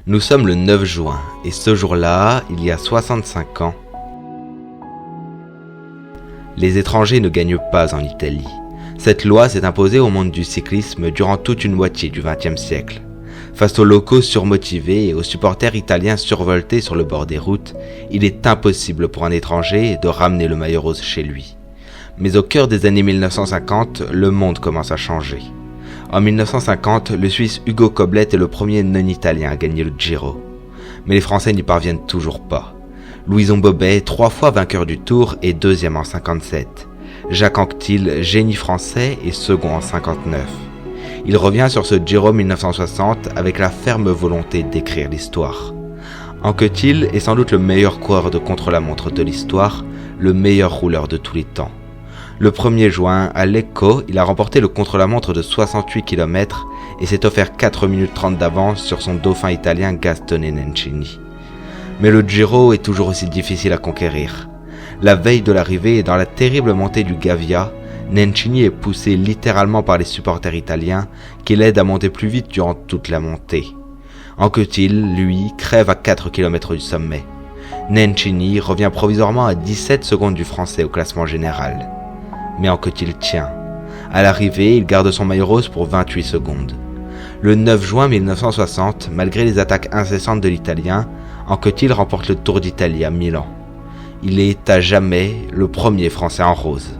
Nous sommes le 9 juin, et ce jour-là, il y a 65 ans, les étrangers ne gagnent pas en Italie. Cette loi s'est imposée au monde du cyclisme durant toute une moitié du XXe siècle. Face aux locaux surmotivés et aux supporters italiens survoltés sur le bord des routes, il est impossible pour un étranger de ramener le maillot rose chez lui. Mais au cœur des années 1950, le monde commence à changer. En 1950, le Suisse Ugo Koblet est le premier non-italien à gagner le Giro. Mais les Français n'y parviennent toujours pas. Louison Bobet, 3 fois vainqueur du Tour, est deuxième en 57. Jacques Anquetil, génie français, est second en 59. Il revient sur ce Giro 1960 avec la ferme volonté d'écrire l'histoire. Anquetil est sans doute le meilleur coureur de contre-la-montre de l'histoire, le meilleur rouleur de tous les temps. Le 1er juin, à Lecco, il a remporté le contre-la-montre de 68 km et s'est offert 4 minutes 30 d'avance sur son dauphin italien Gastone Nencini. Mais le Giro est toujours aussi difficile à conquérir. La veille de l'arrivée et dans la terrible montée du Gavia, Nencini est poussé littéralement par les supporters italiens qui l'aident à monter plus vite durant toute la montée. Anquetil, lui, crève à 4 km du sommet. Nencini revient provisoirement à 17 secondes du français au classement général. Mais Anquetil tient. À l'arrivée, il garde son maillot rose pour 28 secondes. Le 9 juin 1960, malgré les attaques incessantes de l'Italien, Anquetil remporte le Tour d'Italie à Milan. Il est à jamais le premier Français en rose.